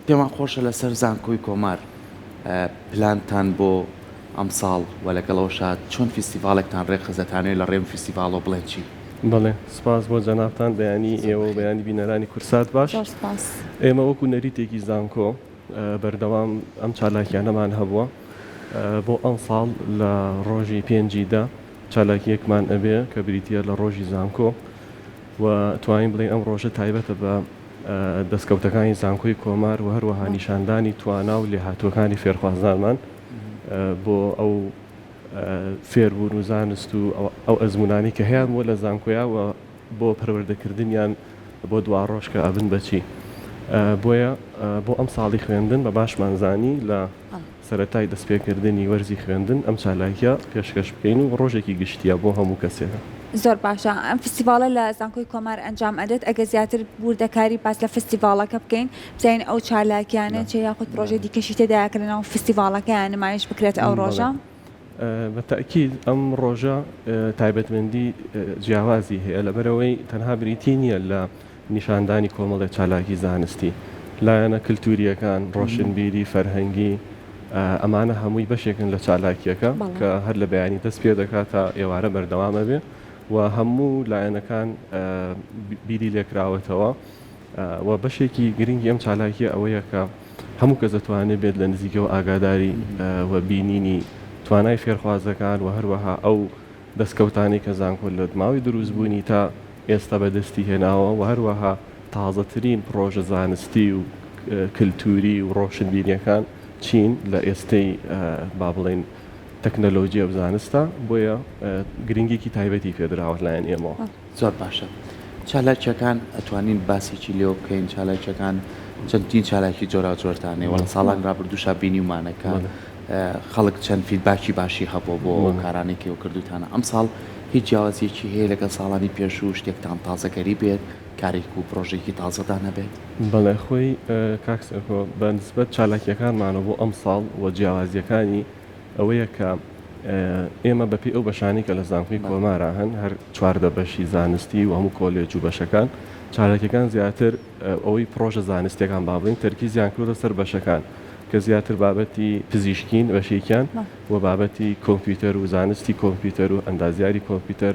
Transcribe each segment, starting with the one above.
پێمان خۆشە لەسەر زانکۆی کۆمار پلانتان بۆ ئەم ساڵ و لەگەڵەوەشە چۆن فیستیڤالێکتان ڕێکخزەتانەوێت لە ڕێم فیستیڤالۆ بڵێن چی؟ بەڵێ سپاس بۆ جەنابتان بەیانی ئێوە و بەیانی بینەرانی کورسات باش. ئێمە وەکو نەریتێکی زانکۆ بەردەوام ئەم چالاکیانەمان هەبووە بۆ ئەم ساڵ لە ڕۆژی پێنجیدا چالاکیەکمان ئەبێ کە بریتە لە ڕۆژی زانکۆ و توانین بڵێ ئەم ڕۆژە تایبەتە بە دەستکەوتەکانی زانکۆی کۆمار و هەروەها نیشاندانی توانا و لێهاتووەکانی فێرخوازانمان بۆ ئەو فێربوون و زانست و ئەو ئەزمونانی کە هەیە بۆ لە زانکۆیاوە بۆ پەروەردەکردنیان بۆ دوا ڕۆژ کە ئەبن بەچی بۆیە بۆ ئەم ساڵی خوێندن بە باشمانزانی لە سەرەتای دەستپێکردنی وەرزی خوێندن ئەم چالاکیە پێشکەش بکەین و ڕۆژێکی گشتیە بۆ هەموو کەسێکە. زۆر باشە ئەم فستیڤالە لە زانکۆی کۆمار ئەنجام ئەدەێت ئەگە زیاتر بوردەکاری باس لە فستیڤالەکە بکەین بزانین ئەو چالاکیانە چێ یاخود پرۆژە دیکەشی تێدایە کە لەناو فستیڤالەکە نمایش بکرێت ئەو ڕۆژە. بەتەکید ئەم ڕۆژە تایبەتمەندی جیاوازی هەیە لەبەرەوەی تەنها بریتی نییە لە نیشاندانی کۆمەڵە چالاکی زانستی لایەنە کللتوریەکان ڕۆشنبیری فەرهەنگی ئەمانە هەمووی بەشێکن لە چالاکیەکە کە هەر لە بەیانی دەست پێ دەکات تا ئێوارە بەردەوامە بێ و هەموو لایەنەکان بیری لێکراوەتەوە و بەشێکی گرنگی ئەم چالاکیە ئەوەیە کە هەموو کەس دەتوانێت بێت لە نزیکەوە ئاگاداری و بینینی توانای فێرخوازەکان و هەروەها ئەو دەستکەوتانی کە زانکۆ لە ماوەی دروستبوونی تا ئێستا بەدەستی هێناوە و هەروەها تازەترین پرۆژە زانستی و کللتوری و ڕۆشنبیریەکان چین لە ئێستەی با بڵێن تەکنەلۆژیە و زانستە بۆیە گرنگێکی تایبەتی پێدراوە لایەن ئێمەوە. زۆر باشە. چالاکیەکان ئەتوانین باسێکی لێوە بکەین چالاکیەکان چەندین چالاکی جۆرا جۆرتانێ وە لە ساڵان ڕابردووشە بینی ومانەکە خەڵک چەند فیدباکی باشی هەبوو بۆ کارانێکی و کردوتانە ئەم ساڵ هیچ جیاوازیەکی هەیە لەگەڵ ساڵانی پێشوو شتێکتان تازەگەری بێت کارێک و پرۆژێکی تازەدا نەبێت. بەڵێ خۆی کاکسەکۆ بە نسبەت چالاکیەکانمانە بۆ ئەم ساڵ و جیاوازیەکانی ئەوەیە کە ئێمە بەپی ئەو بەشانی کە لە زانکۆی کۆمارە هەن هەر چواردە بەشی زانستی و هەموو کۆلێج و بەشەکان چالاکیەکان زیاتر ئەوەی پرۆژە زانستیەکان با بڵین تەرکیزیان کردە سەر بەشەکان کە زیاتر بابەتی پزیشکین بەشێکیان و بابەتی کۆمپیوتەر و زانستی کۆمپیوتەر و ئەندازیاری کۆمپیوتەر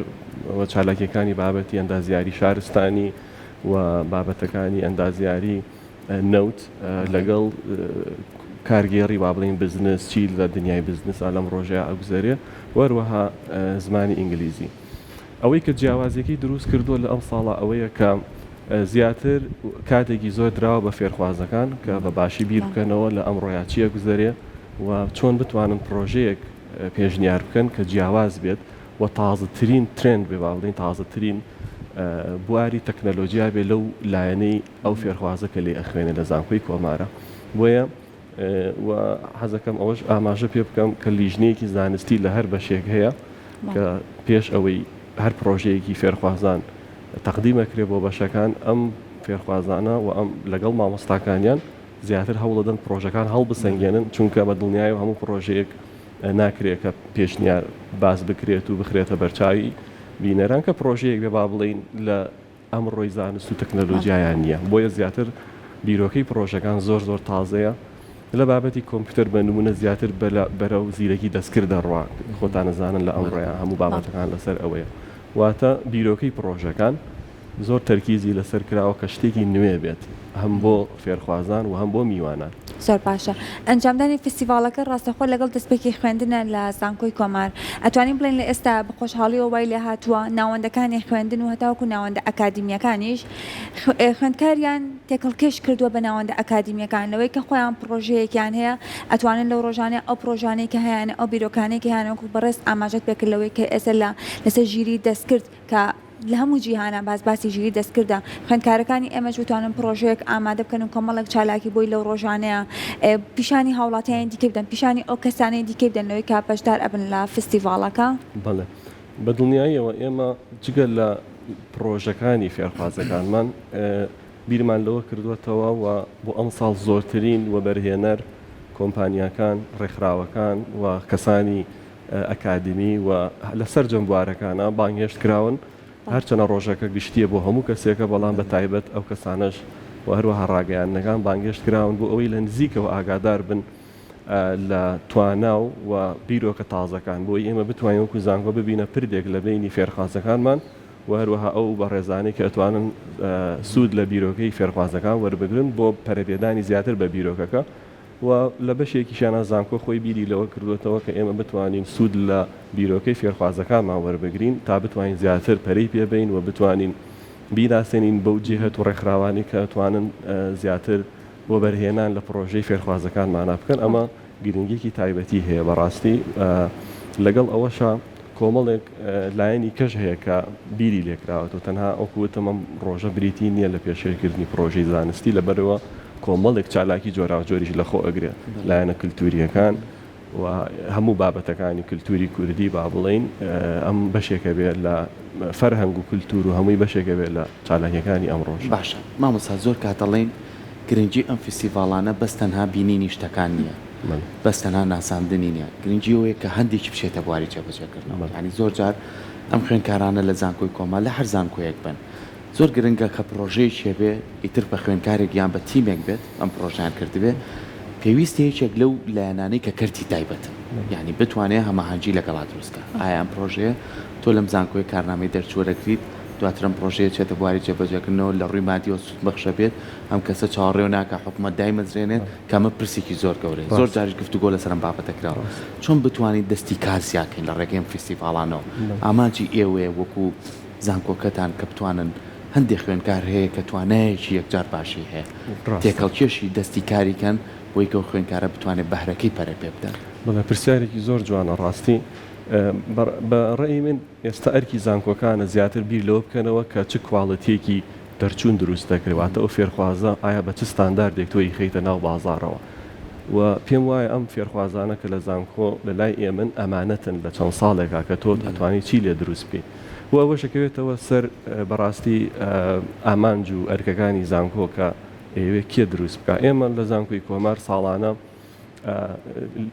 و چالاکیەکانی بابەتی ئەندازیاری شارستانی و بابەتەکانی ئەندازیاری نەوت لەگەڵ کارگێڕی با بڵین بزنس چی لە دنیای بزنس لەم ڕۆژەیە ئەگوزارێ وەروەها زمانی ئینگلیزی. ئەوەی کە جیاوازیەکەی دروست کردووە لە ئەم ساڵە ئەوەیە کە زیاتر کاتێکی زۆر دراوە بە فێرخوازەکان کە بە باشی بیر بکەنەوە لە ئەم ڕۆیاچیە گوزارێ و چۆن بتوانن پرۆژەیەک پێشنیار بکەن کە جیاواز بێت و تازەترین ترند بێ با بڵین تازەترین بواری تەکنەلۆژیا بێ لەو لایەنەی ئەو فێرخوازە کە لێ ئەخوێنێ لە زانکۆی کۆمارە بۆیە و حەزەکەم ئەوەش ئاماژە پێ بکەم کە لیژنەیەکی زانستی لە هەر بەشێک هەیە کە پێش ئەوەی هەر پرۆژەیەکی فێرخوازان تەقدیمەکرێ بۆ بەشەکان ئەم فێرخوازانە و ئەم لەگەڵ مامۆستاکانیان زیاتر هەوڵەدەن پرۆژەکان هەڵبسەنگێنن چونکە بە دڵنیای و هەموو پرۆژەیەک ناکرێت کە پێشنیار باز بکرێت و بخرێتە بەرچاوی بینەران کە پرۆژەیەک بێ با بڵین لە ئەم ڕۆی زانست و تەکنەلۆژیایان نییە بۆیە زیاتر بیرۆکەی پرۆژەکان زۆر زۆر تازەیە لە بابەتی کۆمپیوتەر بە نمونە زیاتر بەرە و زیرەکی دەستکرد دەڕوا خۆتان نەزانن لە ئەمڕۆیە هەموو بابەتەکان لەسەر ئەوەیە واتە بیرۆکەی پرۆژەکان زۆر تەرکیزی لەسەر کراوە کە شتێکی نوێ بێت هەم بۆ فێرخوازان و هەم بۆ میوانان. زۆر باشە ئەنجامدانی فستیڤالەکە ڕاستەخۆ لەگەڵ دەستپێکی خوێندنە لە زانکۆی کۆمار ئەتوانین بڵێن لە ئێستا بەخۆشحاڵیەوە وای لێ هاتووە ناوەندەکانی خوێندن و هەتاوەکو ناوەندە ئەکادیمیەکانیش خوێندکاریان تێکەڵکێش کردووە بە ناوەندە ئەکادیمیەکان لەوەی کە خۆیان پرۆژەیەکیان هەیە ئەتوانن لەو ڕۆژانە ئەو پرۆژانەی کە هەیەە ئەو بیرۆکانێکی هیانەوەکو بەڕێست ئاماژەت پێکرد لەوەی کە ئێستا لەسەر ژیری دەستکرد کە لە هەموو جیهانە باسی ژیری دەستکردە خوێندکارەکانی ئێمە جوتوانن پرۆژەیەک ئامادە بکەن و کۆمەڵێک چالاکی بۆی لەو ڕۆژانەیە پیشانی هاوڵاتیان دیکە بدەن پیشانی ئەو کەسانەی دیکە بدەن لەوەی کا بەشدار ئەبن لە فستیڤالەکە. بەڵێ بە دڵنیاییەوە ئێمە جگە لە پرۆژەکانی فێرخوازەکانمان بیرمان لەوە کردوێتەوە و بۆ ئەم ساڵ زۆرترین و بەرهێنەر کۆمپانیاکان ڕێکخراوەکان و کەسانی ئەکادمی و لەسەر جەمبوارەکانە بانگهێشت کراون هەرچەنە ڕۆژەکە گشتیە بۆ هەموو کەسێکە بەڵام بە تایبەت ئەو کەسانەش و هەروەها ڕاگەیاندنەکان بانگێشت کراون بۆ ئەوەی لە نزیکەوە ئاگادار بن لە توانا و بیرۆکە تازەکان بۆی ئێمە بتوانین وەکو زانکۆ ببینە پردێک لە بینی فێرخوازەکانمان و هەروەها ئەو بە ڕێزانەی کە ئەتوانن سوود لە بیرۆکەی فێرخوازەکان وەربگرن بۆ پەرەپێدانی زیاتر بە بیرۆکەکە و لە بەشێکیشانە زانکۆ خۆی بیری لەوە کردوێتەوە کە ئێمە بتوانین سوود لە بیرۆکەی فێرخوازەکانمان وەربگرین تا بتوانین زیاتر پەرەی پێبین و بتوانین بیراسێنین بەو جێهەت و ڕێکخراوانی کە ئەتوانن زیاتر بۆ بەرهێنان لە پرۆژەی فێرخوازەکانمانە بکەن ئەمە گرنگێکی تایبەتی هەیە بەڕاستی لەگەڵ ئەوەشە کۆمەڵێک لایەنی کەش هەیە کە بیری لێکراوەوە تەنها ئەوکوتەمە ڕۆژە بریتی نییە لە پێشێکردنی پرۆژەی زانستی لەبەرەوە کۆمەڵێک چالاکی جۆرا جۆریش لە خۆ ئەگرێت لایەنە کللتوریەکان و هەموو بابەتەکانی کللتوری کوردی با بڵین ئەم بەشێکە بێت لە فەرهەنگ و کللتور و هەمووی بەشێکە بێت لە چالاکیەکانی ئەمڕۆژ باشە مامۆستا زۆر کاتەڵێن گرنگی ئەم فستیڤالانە بەس تەنها بینینی شتەکان نییە بەس تەنها ناساندنی نییە گرنگی ئەوەیە کە هەندێکی بچێتە بواری جێبەجێکردنەوە ینی زۆر جار ئەم خوێندکارانە لە زانکۆی کۆمەڵ لە هەر زانکۆیەک بن زۆر گرنگە کە پرۆژەیەکێ بێ ئیتر بە خوێندکارێک یان بە تیمێک بێت ئەم پرۆژیان کردبێ پێویستە هیچێک لەو لایەنانەی کە کردی تایبەتن یعنی بتوانێت هەماهەنگی لەگەڵا دروستکە ئایا ئەم پرۆژەیە تۆ لەم زانکۆی کارنامەی دەرچوەرەکریت دواترم پرۆژەیە چێتە بواری جێبەجێکردنەوە لە ڕووی مادی و سوود بەخشە بێت ئەم کەسە چاوەڕێ و ناکە حکومەت دایمەزرێنێت کەمە پرسێکی زۆر گەورەی زۆر جاریش گفتوگۆ لەسەرم بابەتەکراوە چۆن بتوانین دەستی کار زیاکەین لە ڕێگەی فستیڤالانەوە ئاماجی ئێوەیە وەکو زانکۆکەتان کە بتوانن هەندێک خوێندکار هەیە کە توانایەکی یەکجار باشی هەیە تێکەڵکێشی دەستی کاریکەن بۆی کە خوێندکارە بتوانێت بەهرەکەی پەرە پێ بدەن بەڵێ پرسیارێکی زۆر جوانە ڕاستی بە ڕێی من ئێستا ئەرکی زانکۆکانە زیاتر بیر لەوە بکەنەوە کە چ کواڵەتێکی دەرچوون دروست دەکرێتواتە ئەو فێرخوازە ئایا بە چ ستانداردێک تۆی خەیتە ناو بازارەوە و پێم وایە ئەم فێرخوازانە کە لە زانکۆ لە لای ئێمن ئەمانەتن لە چەند ساڵێکا کە تۆ ئەتوانێت چی لێ دروست بێ و ئەوەشەکەوێتەوە سەر بەڕاستی ئامانج و ئەرکەکانی زانکۆ کە ئێوێ کێ دروست بکە ئێمە لە زانکۆی کۆمار ساڵانە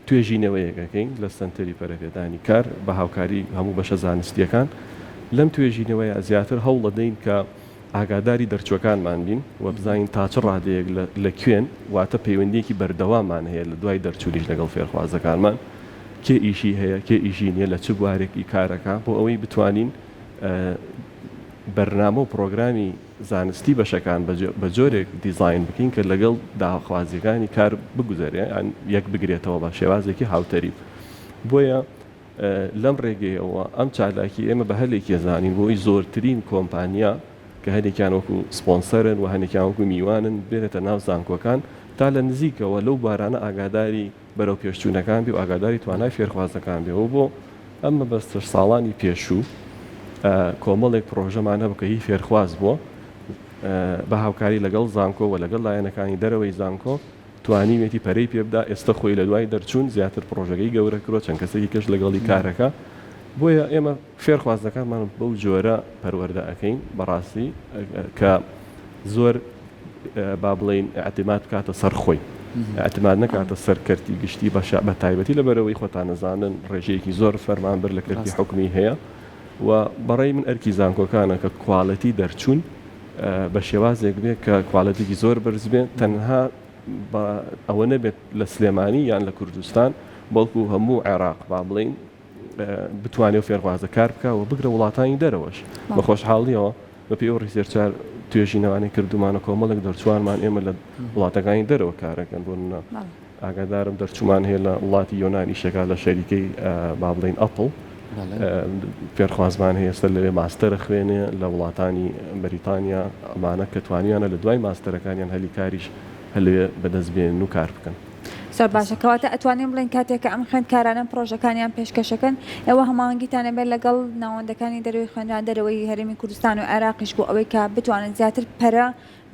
توێژینەوەیەکەکەین لە سنتەری پەرەپێدانی کار بە هاوکاری هەموو بەشە زانستیەکان لەم توێژینەوەیە زیاتر هەوڵ دەدەین کە ئاگاداری دەرچوەکانمان بین و بزانین تا چ ڕادەیەک لە کوێن واتە پەیوەندیەکی بەردەوامان هەیە لە دوای دەرچووریش لەگەڵ فێرخوازەکانمان کێ ئیشی هەیە کێ ئیشی نییە لە چ بوارێکی کارەکە بۆ ئەوەی بتوانین بەرنامە و پرۆگرامی زانستی بەشەکان بە جۆرێک دیزاین بکەین کە لەگەڵ داخوازیەکانی کار بگوزارێ یەک بگرێتەوە بە شێوازێکی هاوتەری بۆیە لەم ڕێگەیەوە ئەم چالاکی ئێمە بە هەلێکی زانین بۆی زۆرترین کۆمپانیا کە هەندێکیان وەکو سپۆنسەرن و هەندێکیان وەکو میوانن بێنێتە ناو زانکۆکان تا لە نزیکەوە لەو بارانە ئاگاداری بەرەو پێشچوونەکان بێ و ئاگاداری توانای فێرخوازەکان بێەوە بۆ ئەمە بەستر ساڵانی پێشوو کۆمەڵێک پرۆژەمانە بکە هی فێرخواز بووە بە هاوکاری لەگەڵ زانکۆ و لەگەڵ لایەنەکانی دەرەوەی زانکۆ توانیمێتی پەرەی پێبدا ئێستا خۆی لە دوای دەرچوون زیاتر پرۆژەکەی گەورە کرۆ چەند کەسێکی کەش لەگەڵی کارەکە بۆیە ئێمە فێرخوازەکانمان بەو جۆرە پەروەردە ئەەکەین بەڕاستی کە زۆر با بڵین ئەعتیماد بکاتە سەر خۆی ئەعتیماد نەکاتە سەرکەرتی گشتی بە تایبەتی لەبەرەوەی خۆتان نەزانن ڕێژەیەکی زۆر فەرمانبەر لە کردی حکمی هەیە و بەڕێی من ئەرکی زانکۆکانە کە کواڵەتی دەرچوون بە شێوازێک بێت کە کواڵەتێکی زۆر بەرز بێت تەنها ئەوە نەبێت لە سلێمانی یان لە کوردستان بەڵکو هەموو عێراق با بڵین بتوانێت و فێرخوازە کار بکە و بگرە وڵاتانی دەرەوەش بە خۆشحاڵیەوە بە پێی ئەو ڕیسێرچار توێژینەوانی کردومانە کۆمەڵێک دەرچوانمان ئێمە لە وڵاتەکانی دەرەوە کارەکەن بۆ ئاگادارم دەرچومان هەیە لە وڵاتی یۆنانی شەکا لە شەریکەی با بڵین ئەپڵ فێرخوازمان هەیە لەوێ ماستەرە خوێنێ لە وڵاتانی بەریتانیا ئەمانە کە توانیانە لە دوای ماستەرەکانیان هەلی کاریش هەلوێ بەدەستبێن و کار بکەن زۆر باشە کەواتە ئەتوانین بڵین کاتێککە ئەم خوێندکارانە پرۆژەکانیان پێشکەشەکەن ئێوە هەماهەنگیتانە بێت لەگەڵ ناوەندەکانی دەروی خوێنران دەرەوەی هەرێمی کوردستان و عێراقیش بۆ ئەوەی کە بتوانن زیاتر پەرە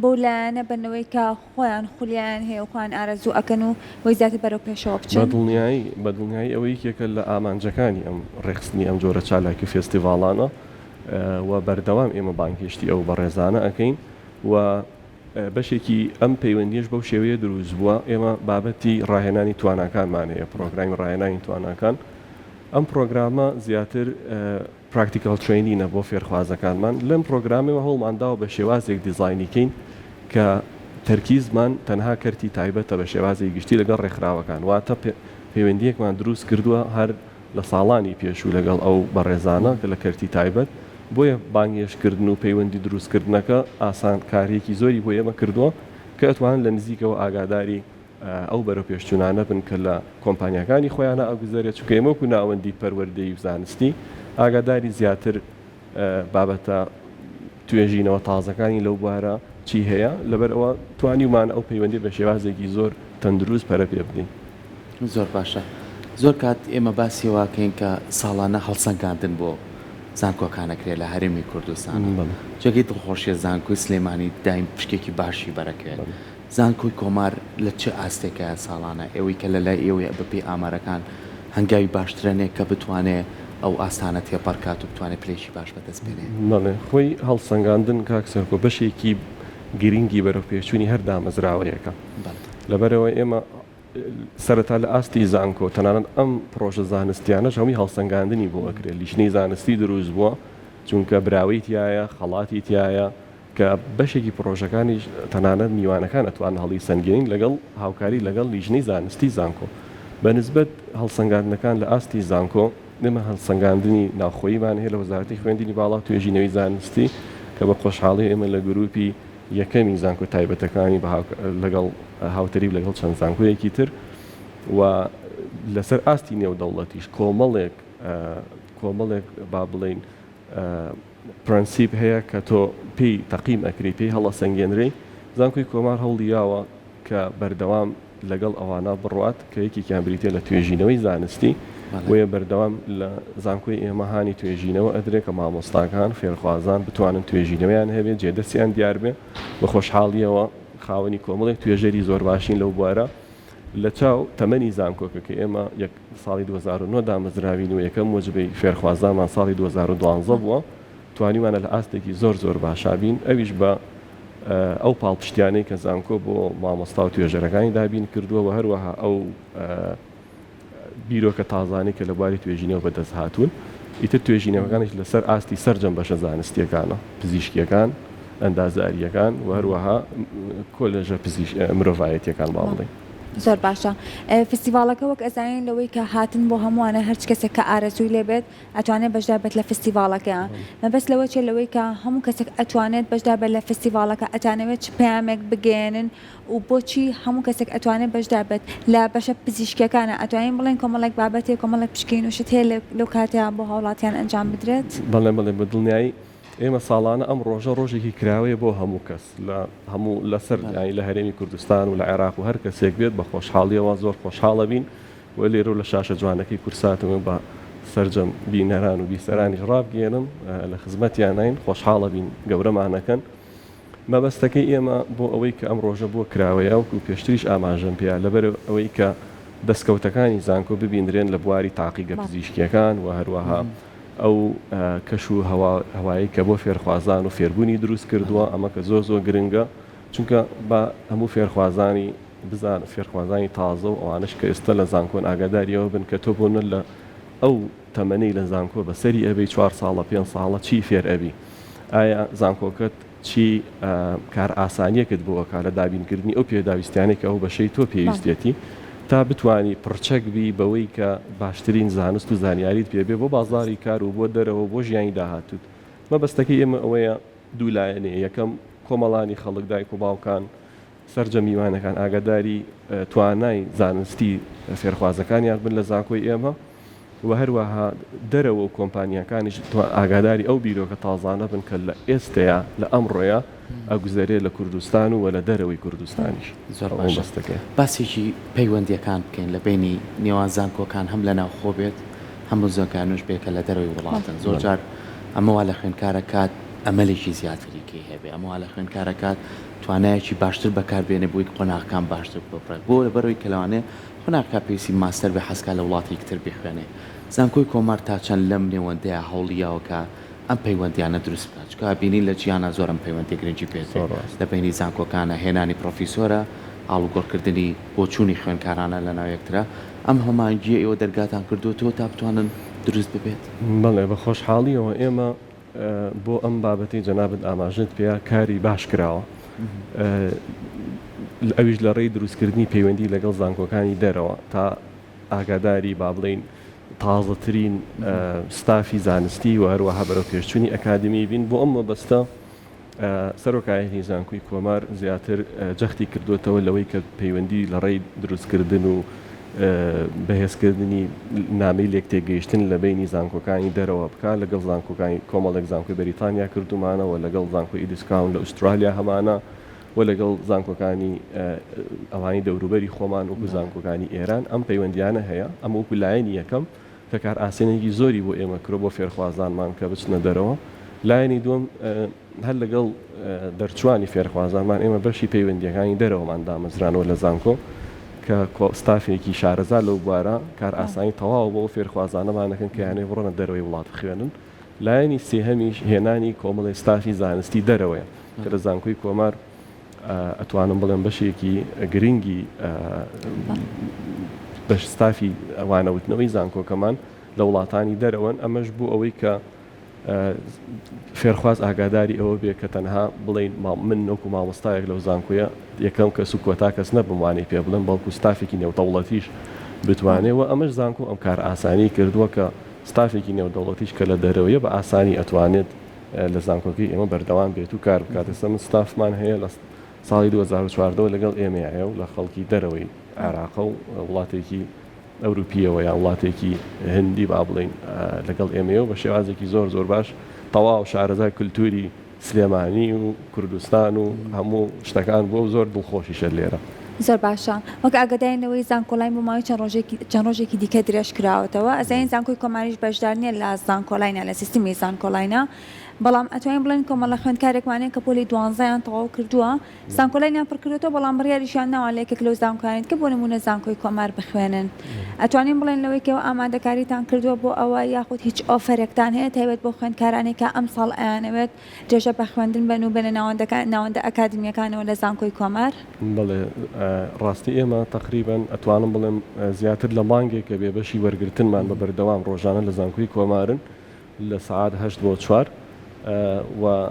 بۆ لایەنە بنەوەی کە خۆیان خولیان هەیە و خۆیان ئارەزوو ئەکەن و وەی زیاتر بەرەو پێشەوە بچن بەدڵنیایی ئەوەی یەکێکە لە ئامانجەکانی ئەم ڕێخستنی ئەم جۆرە چالاکی فێستیڤاڵانە و بەردەوام ئێمە بانگهێشتی ئەو بەڕێزانە ئەەکەین و بەشێکی ئەم پەیوەندیش بەو شێوەیە دروست بووە ئێمە بابەتی ڕاهێنانی تواناکانمان هەیە پرۆگرامی ڕاهێنانی تواناکان ئەم پرۆگرامە زیاتر پراکتیکال ترینینە بۆ فێرخوازەکانمان لەم پرۆگرامەوە هەوڵمانداوە بە شێوازێک دیزاینیکەین کە تەرکیزمان تەنها کەرتی تایبەتە بە شێوازی گشتی لەگەڵ ڕێکخراوەکان واتە پەیوەندیەکمان دروست کردووە هەر لە ساڵانی پێشوو لەگەڵ ئەو بەڕێزانە کە لە کەرتی تایبەت بۆیە بانگێشکردن و پەیوەندی دروستکردنەکە ئاسان کارێکی زۆری بۆ ئێمە کردووە کە ئەتوانن لە نزیکەوە ئاگاداری ئەو بەرەو پێشچوونانە بن کە لە کۆمپانیەکانی خۆیانە ئەگوزارێت چونکە ئێمە وەکو ناوەندی پەروەردەی و زانستی ئاگاداری زیاتر بابەتە توێژینەوە تازەکانی لەو بوارە چی هەیە لەبەرەوە توانیمان ئەو پەیوەندی بە شێوازێکی زۆر تەندروست پەرە پێ بدەین. زۆر باشە زۆر کات ئێمە باسیێواکەین کە ساڵانە هەڵسەنگاندن بۆ زانکۆکانەکرێت لە هەرێمی کوردستان جێگەی دڵخۆشیە زانکۆی سلێمانی دایم پشکێکی باشی بەرەکەوێت زانکۆی کۆمار لە چه ئاستێکە ساڵانە ئێوەی کە لەلای ئێوەیە بەپێی ئامارەکان هەنگاوی باشترێنێک کە بتوانێت ئەو ئاستانە تێپەڕکات و بتوانێت پلێکی باش بەدەست بێنێت. بەڵێ خۆی هەڵسەنگاندن کاکسەرکۆ بەشێکی گرنگی بەرەو پێچوونی هەر دامەزراوەیەەکە لەبەرەوە ئێمە سەرەتا لە ئاستی زانکۆ تەنانەت ئەم پرۆژە زانستیانەش هەمی هەڵسەنگاندنی بۆ ئەکرێت لیژنەی زانستی دروست بووە چونکە براوی تایە خەڵاتی تایە کە بەشێکی پرۆژەکانی تەنانەت میوانەکان ئەتوان هەڵی سنگین لەگەڵ هاوکاری لەگەڵ لیژنەی زانستی زانکۆ بەنسبەت هەڵسەنگاندنەکان لە ئاستی زانکۆ نەمە هەڵسەنگاندنی ناوخۆییمان هەیە لە وەزارەتی خوێندنی باڵا و توێژینەوەی زانستی کە بە خۆشحاڵی ئێمە لە گروپی یەکەمی زانکۆ تایبەتەکانی لەگەڵ هاوتەری لەگەڵ چەند زانکۆیەکی تر و لەسەر ئاستی نێودەوڵەتیش کۆمەڵێک با بڵین پرەنسیپ هەیە کە تۆ پێی تەقیم ئەکری پێی هەڵە سەنگێنرەی زانکۆی کۆمار هەڵدیاوە کە بەردەوام لەگەڵ ئەوانە بڕوات کە یەکێکیان بریتێ لە توێژینەوەی زانستی وەیە بەردەوام لە زانکۆی ئێمەهانی توێژینەوە ئەدرێت کە مامۆستاکان فێرخوازان بتوانن توێژینەوەیان هەبێت جێدەستیان دیار بێ بە خۆشحاڵیەوە خاوەنی کۆمەڵێک توێژەری زۆر باشین لەو بوارە لە چاو تەمەنی زانکۆکە کە ئێمە ساڵی 2009 دامەزراوین و یەکەم وەجبەی فێرخوازانمان ساڵی 2012 بووە توانیوانە لە ئاستێکی زۆر باشابین ئەویش بە ئەو پاڵپشتیانەی کە زانکۆ بۆ مامۆستا و توێژەرەکانی دابین کردووە و هەروەها ئەو بیرۆکە تازانی کە لە بواری توێژینەوە بەدەست هاتوون ئیتر توێژینەوەکانش لەسەر ئاستی سەرجەم بەشە زانستیەکانە پزیشکیەکان ئەندازاریەکان و هەروەها کۆلێژە مرۆڤایەتیەکان با بڵێن. زۆر باشە فستیڤالەکە وەک ئەزانین لەوەی کە هاتن بۆ هەمووانە هەرچ کەسێک کە ئارەزووی لێبێت ئەتوانێت بەشدار بێت لە فستیڤالەکە مەبەست لەوە چێ لەوەی کە هەموو کەسێک ئەتوانێت بەشدار بێت لە فستیڤالەکە ئەتانەوێت چ پەیامێک بگێنن و بۆچی هەموو کەسێک ئەتوانێت بەشدار بێت لە بەشە پزیشکەکانە ئەتوانین بڵێن کۆمەڵێک بابەتێک کۆمەڵێک پشکین وشت هەیە لەو کاتیان بۆ هاوڵاتیان ئەنجام بدرێت. بەڵێ بە دڵنیایی ئێمە ساڵانە ئەم ڕۆژێکی کراوەیە بۆ هەموو کەس لە هەموو لەسەر لە هەرێمی کوردستان و لە عێراق و هەر کەسێک بێت بە خۆشحاڵیەوە زۆر خۆشحاڵە بین و لێرە لە شاشە جوانەکەی کورساتەوە بە سەرجەم بینەران و بیسەرانی ڕابگەێنم لە خزمەتیانین خۆشحاڵە بین گەورەمانەکەن مەبەستەکەی ئێمە بۆ ئەوەی کە ئەم ڕۆژە بۆ کراوەیە و پێشتریش ئاماژەم پێیا لەبەر ئەوەی کە دەستکەوتەکانی زانکۆ ببیندرێن لە بواری تاقیگە پزیشکیەکان و هەروەها ئەو کەش و هەوایی کە بۆ فێرخوازان و فێربوونی دروست کردووە ئەمە کە زۆر گرنگە چونکە بە هەموو فێرخوازانی بزان فێرخوازانی تازە و ئەوانش کە ئێستا لە زانکۆن ئاگاداریەوە بن کە تۆ بۆنە لە ئەو تەمەنەی لە زانکۆ بەسەری ئەبی 4 ساڵە 5 ساڵە چی فێر ئەبی ئایا زانکۆکەت چی کار ئاسانیەکت بۆ کار لە دابینکردنی ئەو پێداویستیانێک ئەو بەشەی تۆ پێویستێتی تا بتوانی پڕچەک بی بەوەی کە باشترین زانست و زانیاریت پێبێ بۆ بازاری کار و بۆ دەرەوە بۆ ژیانی داهاتوت مەبەستەکەی ئێمە ئەوەیە دوولایەنێ یەکەم کۆمەڵانی خەڵک دایک و باوکان سەرجەمیوانەکان ئاگاداری توانای زانستی فێرخوازەکانیان بن لە زانکۆی ئێمە و هەروەها دەرەوە و کۆمپانیەکانیش ئاگاداری ئەو بیرۆکە تازانە بن کە لە ئێستەیە لە ئەمڕۆیە ئەگوزارێت لە کوردستان و لە دەرەوەی کوردستانیش زۆر باشەکە باسێکی پەیوەندیەکان بکەین لە بینی نێوان زانکۆکان هەم لە ناوخۆ بێت هەموو زۆکانوش بێت کە لە دەرەوەی وڵاتن زۆر جار ئەمەوا لە خوێندکارەکات ئەمەلێکی زیاتریکی هەبێ ئەمەوا لە خوێندکارەکات توانایەکی باشتر بەکاربێنێ بۆی قۆناغەکان باشتر بپڕێت بۆ لەبەرەوەی کەلەوانێ قۆناغەکە پێویستی ماستەر بە حەزکا لە وڵاتێکی تر بخوێنێ زانکۆی کۆمار تا چەند لەم نێوەندەیە هەوڵیاوەکە ئەم پەیوەندیانە دروست بکات چکە بینی لە جیانە زۆرم پەیوەندی گرنگی پێ لە بینی زانکۆکانە هێنانی پرۆفیسۆرە ئاڵوگۆڕکردنی بۆ چوونی خوێندکارانە لە ناو یەکترا ئەم هەمانگیە ئێوە دەرگاتان کردوتەوە تا بتوانن دروست ببێت. بەڵێ بە خۆشحاڵیەوە ئێمە بۆ ئەم بابەتی جەنابەت ئاماژت پێیا کاری باش کراوە ئەویش لە ڕێی دروستکردنی پەیوەندی لەگەڵ زانکۆکانی دەرەوە تا ئاگاداری با بڵین تازەترین ستافی زانستی و هەروەها بەرەو پێشچوونی ئەکادمی بین بۆ ئەم مەبەستە سەرۆکایەتی زانکۆی کۆمار زیاتر جەختی کردوێتەوە لەوەی کە پەیوەندی لە ڕێی دروستکردن و بەهێزکردنی نامەی لێک تێگەیشتن لە بینی زانکۆکانی دەرەوە بکات لەگەڵ زانکۆکانی کۆمەڵێک زانکۆی بەریتانیا کردومانەوە لەگەڵ زانکۆی ئیدیسکاون لە ئوسترالیا هەمانە و لەگەڵ زانکۆکانی ئەوانی دەوروبەری خۆمان وەکو زانکۆکانی ئێران ئەم پەیوەندیانە هەیە ئەم وەکو لایەنی یەکەم کە کار ئاسێنێکی زۆری بۆ ئێمە کرۆ بۆ فێرخوازانمان کە بچنە دەرەوە لایەنی دووەم هەر لەگەڵ دەرچوانی فێرخوازانمان ئێمە بەشی پەیوەندیەکانی دەرەوەمان دامەزرانەوە لە زانکۆ کە ستافێکی شارەزا لەو بوارە کار ئاسانی تەواو بۆ فێرخوازانەمانەکەن کە یانەی بڕۆنە دەرەوەی وڵات بخوێنن لایەنی سێهەمیش هێنانی کۆمەڵی ستافی زانستی دەرەوەیە کە لە زانکۆی کۆمار ئەتوانم بڵێم بەشێکی گرنگی بەش ستافی ئەوانەوتنەوەی زانکۆکەمان لە وڵاتانی دەرەوەن ئەمەش بوو ئەوەی کە فێرخواز ئاگاداری ئەوە بێ کە تەنها بڵین من نۆکو مامۆستایەک لەو زانکۆیە یەکەم کەس و کۆتا کەس نەبموانەی پێ بڵێن بەڵکو ستافێکی نێودەوڵەتیش بتوانێەوە ئەمەش زانکۆ ئەم کار ئاسانی کردووە کە ستافێکی نێودەوڵەتیش کە لە دەرەوەیە بە ئاسانی ئەتوانێت لە زانکۆکەی ئێمە بەردەوام بێت و کار بکاتە من ستافمان هەیە لە ساڵی 2014 لەگەڵ ئێمەیە و لە خەڵکی دەرەوەی عێراق و وڵاتێکی ئەوروپیەوە یا وڵاتێکی هندی با بڵین لەگەڵ ئێمەوە بە شێوازێکی زۆر باش تەواو شارەزای کولتوری سلێمانی و کوردستان و هەموو شتەکان بۆ زۆر دڵخۆشیشە لێرە زۆر باشە وەک ئاگادارینەوەی زانکۆڵای بۆ ماوەی چەند ڕۆژێکی دیکە درێژ کراوەتەوە ئەزین زانکۆی کۆماریش بەشدار نیە لە زانکۆڵاینە لە سیستمی زانکۆڵاینە بەڵام ئەتوانین بڵێن کۆمەڵە خوێندکارێکوانەیە کە پۆلی 12یان تەواو کردووە زانکۆڵاینیان پڕکردوێتەوە بەڵام بڕیاریشیان ناوە لە یەکێک لەو زانکۆیانێت کە بۆ نمونە زانکۆی کۆمار بخوێنن ئەتوانین بڵێن لەوەی کەەوە ئامادەکاریتان کردووە بۆ ئەوە یاخود هیچ ئۆفەرێکتان هەیە تایبەت بۆ خوێندکارانێک کە ئەم ساڵ ئەیانەوێت درێژە بە خوێندن بن و بنە ناوەندە ئەکادمیەکانەوە لە زانکۆی کۆمار بڵێ ڕاستی ئێمە تقریبان ئەتوانم بڵێم زیاتر لە مانگێک کە بێ بەشی وەرگرتنمان بە بەردەوام ڕۆژانە لە زانکۆی کۆمارن لە سعات 8 بۆ 4 و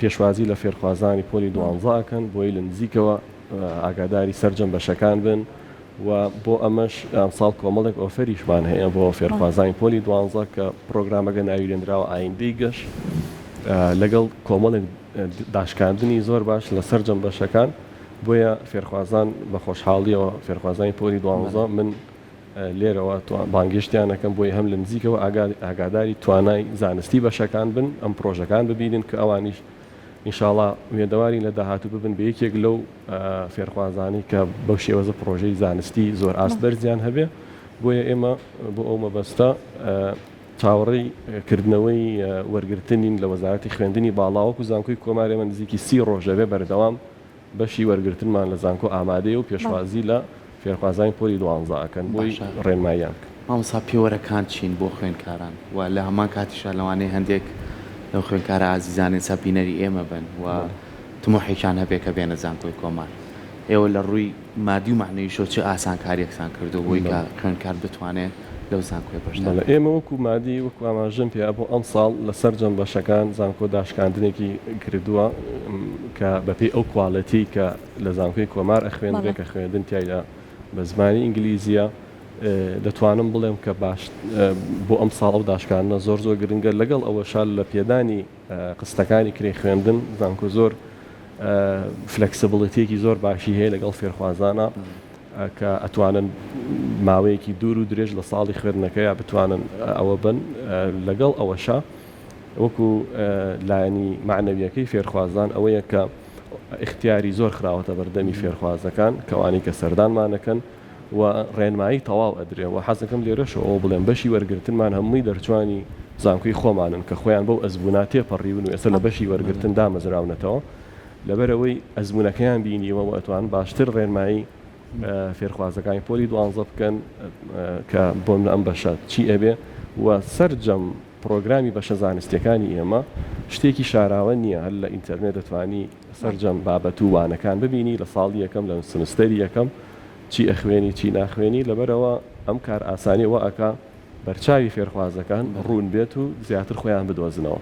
پێشوازی لە فێرخوازانی پۆلی 12کەن بۆی لە نزیکەوە ئاگاداری سەرجەم بەشەکان بن و بۆ ئەمەش ئەمساڵ کۆمەڵێک ئۆفەریشمان هەیە بۆ فێرخوازانی پۆلی 12 کە پرۆگرامەکە ناویرێنراوە ئایندەی گەشت لەگەڵ کۆمەڵێک داشکاندنی زۆر باش لە سەرجەم بەشەکان بۆیە فێرخوازان بە خۆشحاڵیەوە فێرخوازانی پۆلی 12 من لێرەوە بانگشتیانەکەم بۆی هەم لە نزیکەوە ئاگاداری توانای زانستی بەشەکان بن ئەم پرۆژەکان ببینن کە ئەوانیش ئینشاءڵڵا وێدەواری لە داهاتوو ببن بە یەکێک لەو فێرخوازانی کە بەو شێوەزە پرۆژەی زانستی زۆر ئاست بەرزیان هەبێ بۆیە ئێمە بۆ ئەو مەبەستە چاوەڕێی کردنەوەی وەرگرتنین لە وەزارەتی خوێندنی باڵاوەکو زانکۆی کۆمارێمە نزیکی 30 ڕۆژەبێ بەردەوام بەشی وەرگرتنمان لە زانکۆ ئامادەیە و پێشوازی لە فێرخوازانی پۆلی 12کەن بۆی ڕێنماییان مامۆستا پێوەرەکان چین بۆ خوێندکاران و لە هەمان کاتیشە لەوانەیە هەندێک لەو خوێندکارە ئازیزانێن سەبینەری ئێمە بن و تمۆحێکیان هەبێت کە بێنە زانکۆی کۆمار ئێوە لە ڕووی مادی و معنەیشۆ چه ئاسانکاریەکتان کردو بۆی کە خوێندکار بتوانێت لەو زانکۆی بەشدار ئێمە وەکو مادی وەکو ئاماژەم پێ بۆ ئەم ساڵ لە سەرجەم بەشەکان زانکۆ داشکاندنێکی کردووە کە بەپێی ئەو کواڵەتی کە لە زانکۆی کۆمار ئەخوێنرێت کە خوێندن تایدا بە زمانی ئینگلیزیە دەتوانم بڵێم کە باش بۆ ئەم ساڵ ئەو داشکانە زۆر گرنگە لەگەڵ ئەوە شال لە پێدانی قستەکانی کرێ خوێندن زانکۆ زۆر فلەکسبڵیتێکی زۆر باشی هەیە لەگەڵ فێرخوازانە کە ئەتوانن ماوەیەکی دوور و درێژ لە ساڵی خوێندنەکەی بتوانن ئەوە بن لەگەڵ ئەوەشە وەکو لایەنی معنەویەکەی فێرخوازان ئەوەیە کە اختیاری زۆر خراوەتە بەردەمی فێرخوازەکان کەوانی کە سەردانمانەکەن و ڕێنمایی تەواو ئەدرێن و حەزەکەم لێرەشەوە ئەو بڵێن بەشی وەرگرتنمان هەمووی دەرچوانی زانکۆی خۆمانن کە خۆیان بەو ئەزمونا تێپەڕیون و ئێستا لە بەشی وەرگرتن دامەزراونەتەوە لەبەرەوەی ئەزمونونەکەیان بینیوە و ئەتوان باشتر ڕێنمایی فێرخوازەکانی پۆلی 12 بکەن کە بۆم لە ئەم بەشە چی ئەبێ و سەرجەم پرۆگرامی بەشە زانستیەکانی ئێمە شتێکی شاراوە نییە هەر لە ئینتەرنێت دەتوانی سەرجەم بابەت و وانەکان ببینی لە ساڵی یەکەم لە سمستەری یەکەم چی ئەخوێنی چی ناخوێنی لەبەرەوە ئەم کار ئاسانی وە ئەکا بەرچاوی فێرخوازەکان ڕوون بێت و زیاتر خۆیان بدۆزنەوە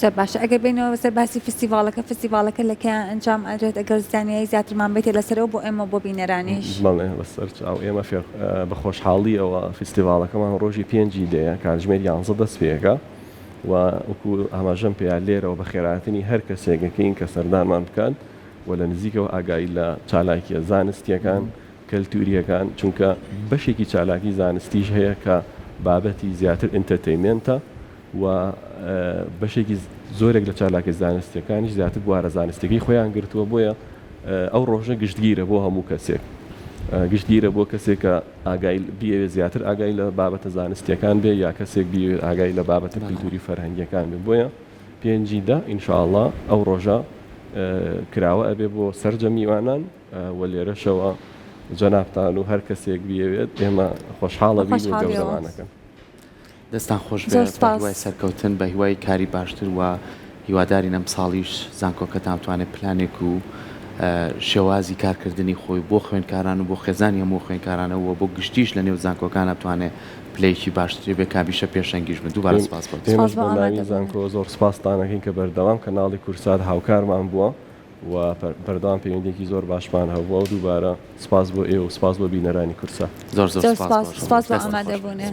زۆر باشە ئەگەر بینەوە بەسەر باسی فستیڤالەکە لەکەیان ئەنجام ئەدرێت ئەگەر زانیایی زیاترمان بێتێ لەسەرەوە بۆ ئێمە بۆ بینەرانیش بەڵێ بەسەر چاو ئێمە بە خۆشحاڵیەوە فستیڤالەکەمان ڕۆژی 5 دەیە کاتژمێر 11 دەست پێەکە و وەکو ئاماژەم پێیان لێرەوە بە خێراتنی هەر کەسێکەکەین کە سەردانمان بکات و لە نزیکەوە ئاگایی لە چالاکیە زانستیەکان کەلتوریەکان چونکە بەشێکی چالاکی زانستیش هەیە کە بابەتی زیاتر ئینتەرتەینمنتە و بەشێکی زۆرێک لە چالاکی زانستیەکانیش زیاتر بوارە زانستیەکەی خۆیان گرتووە بۆیە ئەو ڕۆژە گشتگیرە بۆ هەموو کەسێک گشتگیرە بۆ کەسێک کە ئاگای بیاوێت زیاتر ئاگای لە بابەتە زانستیەکان بێ یا کەسێک بیاوێت ئاگای لە بابەتە کولتوری فەرهەنگیەکان بێ بۆیە پێنجیدا ئینشاءڵڵا ئەو ڕۆژە کراوە ئەبێ بۆ سەرجە میوانان و لێرەشەوە جەنابتان و هەر کەسێک بیاوێت ئێمە خۆشحاڵە بین و گەورەوانەکەن دەستان خۆش بێت بە هیوای سەرکەوتن بە هیوای کاری باشتر و هیواداری نەم ساڵیش زانکۆکەتان بتوانێت پلانێک و شێوازی کارکردنی خۆی بۆ خوێندکاران و بۆ خێزانی هەموو خوێندکارانەوە بۆ گشتیش لە نێو زانکۆکان بتوانێت پلەیەکی باشتری بێ کابیشە پێشەنگیش بن دووبارە سپاس بۆ ئێمەش بە ناوی زانکۆ زۆر سپاستانەکەین کە بەردەوام کەناڵی کورسات هاوکارمان بووە و بەردەوام پەیوەندێکی زۆر باشمان هەبووە و دووبارە سپاس بۆ ئێوە و سپاس بۆ بینەرانی کورسات زۆر سپاس بۆ ئامادەبوونێ.